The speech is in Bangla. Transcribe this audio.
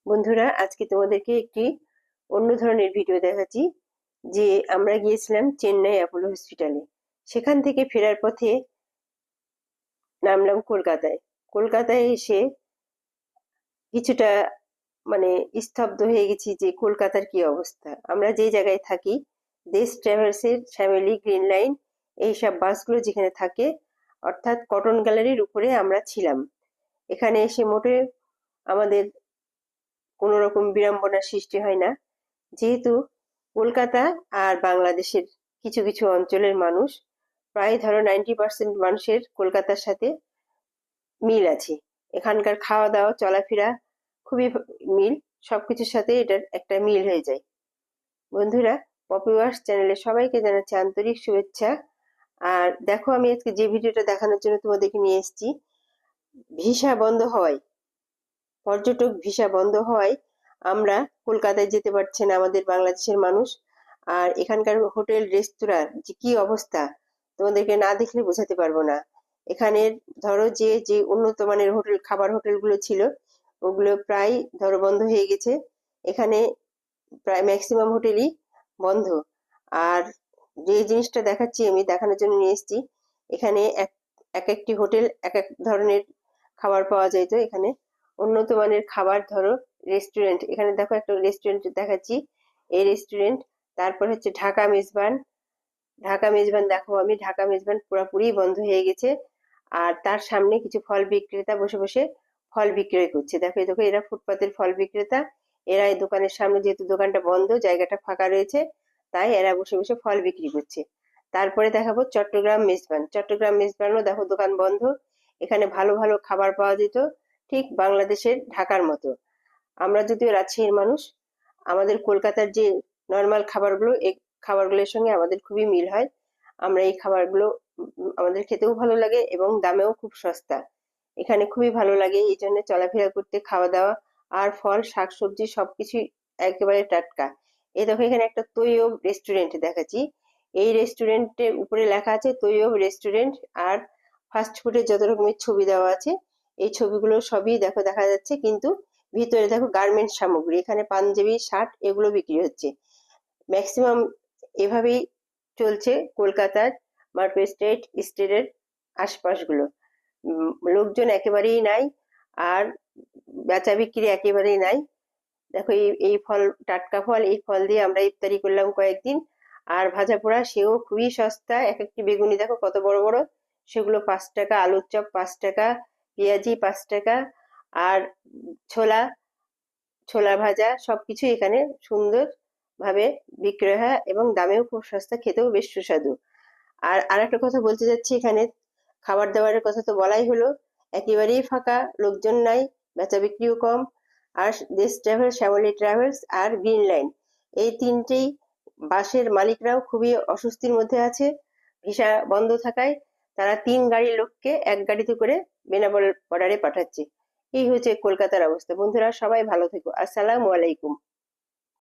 বন্ধুরা, আজকে তোমাদেরকে একটি অন্য ধরনের ভিডিও দেখাচ্ছি। যে আমরা গিয়েছিলাম চেন্নাই অ্যাপোলো হসপিটালে। সেখান থেকে ফেরার পথে নামলাম কলকাতায়। কলকাতায় এসে কিছুটা মানে স্তব্ধ হয়ে গেছি যে কলকাতার কি অবস্থা। আমরা যে জায়গায় থাকি, দেশ ট্রাভেলস এর শ্যামলী, গ্রিন লাইন, এইসব বাসগুলো যেখানে থাকে, অর্থাৎ কটন গ্যালারির উপরে আমরা ছিলাম। এখানে এসে মোটে আমাদের কোনো রকম বিড়ম্বনার সৃষ্টি হয় না, যেহেতু কলকাতা আর বাংলাদেশের কিছু কিছু অঞ্চলের মানুষ, প্রায় ধরো 90% মানুষের কলকাতার সাথে মিল আছে। এখানকার খাওয়া দাওয়া, চলাফেরা খুবই মিল, সবকিছুর সাথে এটার একটা মিল হয়ে যায়। বন্ধুরা, পপি ওয়ার্স চ্যানেলে সবাইকে জানাচ্ছি আন্তরিক শুভেচ্ছা। আর দেখো, আমি আজকে যে ভিডিওটা দেখানোর জন্য তোমাদেরকে নিয়ে এসেছি, ভিসা বন্ধ হওয়ায়, পর্যটক ভিসা বন্ধ হওয়ায় আমরা কলকাতায় যেতে পারছে না আমাদের বাংলাদেশের মানুষ। আর এখানকার হোটেল রেস্তোরাঁর যে কি অবস্থা, তোমাদেরকে না দেখলে বোঝাতে পারবো না। এখানের ধরো যে যে উন্নত মানের হোটেল, খাবার হোটেলগুলো ছিল, ওগুলো প্রায় ধরো বন্ধ হয়ে গেছে। এখানে প্রায় ম্যাক্সিমাম হোটেলই বন্ধ। আর যে জিনিসটা দেখাচ্ছি, আমি দেখানোর জন্য নিয়ে এসেছি, এখানে এক একটি হোটেল এক এক ধরনের খাবার পাওয়া যায়। তো এখানে উন্নত মানের খাবার, ধরো রেস্টুরেন্ট, এখানে দেখো একটা রেস্টুরেন্ট দেখাচ্ছি, এই রেস্টুরেন্ট। তারপর হচ্ছে ঢাকা মেজবান। ঢাকা মেজবান দেখো, আমি ঢাকা মেজবান পুরোপুরি বন্ধ হয়ে গেছে। আর তার সামনে কিছু ফল বিক্রেতা বসে বসে ফল বিক্রয় করছে। দেখো, এই দেখো, এরা ফুটপাতের ফল বিক্রেতা। এরা এই দোকানের সামনে, যেহেতু দোকানটা বন্ধ, জায়গাটা ফাঁকা রয়েছে, তাই এরা বসে বসে ফল বিক্রি করছে। তারপরে দেখাবো চট্টগ্রাম মেজবান। চট্টগ্রাম মেজবানও দেখো দোকান বন্ধ। এখানে ভালো ভালো খাবার পাওয়া যেত, ঠিক বাংলাদেশের ঢাকার মতো। আমরা যদিও রাজশাহীর মানুষ, আমাদের কলকাতার যে নর্মাল খাবারগুলো, এই খাবারগুলোর সঙ্গে আমাদের খুবই মিল হয়। আমরা এই খাবারগুলো আমাদের খেতেও ভালো লাগে এবং দামেও খুব সস্তা। এখানে খুবই ভালো লাগে, এই জন্য চলাফেরা করতে, খাওয়া দাওয়া। আর ফল, শাকসবজি সবকিছুই একেবারে টাটকা। এই দেখো, এখানে একটা তৈয়ব রেস্টুরেন্ট দেখাচ্ছি। এই রেস্টুরেন্টের উপরে লেখা আছে তৈয়ব রেস্টুরেন্ট। আর ফাস্ট ফুডের যত রকমের ছবি দেওয়া আছে, এই ছবিগুলো সবই দেখো দেখা যাচ্ছে, কিন্তু ভিতরে দেখো গার্মেন্টস সামগ্রী, এখানে পাঞ্জাবি, শার্ট, এগুলো বিক্রি হচ্ছে। ম্যাক্সিমাম এভাবেই চলছে কলকাতার মার্কেট স্টেটের আশপাশগুলো। লোকজন একেবারেই নাই, আর বেচা বিক্রি একেবারেই নাই। দেখো, এই ফল, টাটকা ফল, এই ফল দিয়ে আমরা ইফতারি করলাম কয়েকদিন। আর ভাজা পোড়া, সেও খুবই সস্তা। এক একটি বেগুনি দেখো কত বড় বড়, সেগুলো 5 টাকা। আলুর চপ 5 টাকা, পেঁয়াজি 5 টাকা। আর ছোলা, ছোলা ভাজা, সবকিছু এখানে সুন্দর ভাবে বিক্রয় হয় এবং দামেও খুব সস্তা, খেতেও বেশ সুস্বাদু। আর আরেকটা কথা বলতে যাচ্ছি, এখানে খাবার দাবারের কথা তো বলাই হলো, একেবারেই ফাঁকা, লোকজন নাই, বেচা বিক্রিও কম। আর দেশ ট্রাভেলস, শ্যামলী ট্রাভেলস আর গ্রিন লাইন, এই তিনটেই বাসের মালিকরাও খুবই অস্বস্তির মধ্যে আছে। ভিসা বন্ধ থাকায় তারা 3 গাড়ির লোককে এক গাড়িতে করে বেনাপোল বর্ডারে পাঠাচ্ছে। এই হচ্ছে কলকাতার অবস্থা। বন্ধুরা, সবাই ভালো থেকো। আসসালামু আলাইকুম।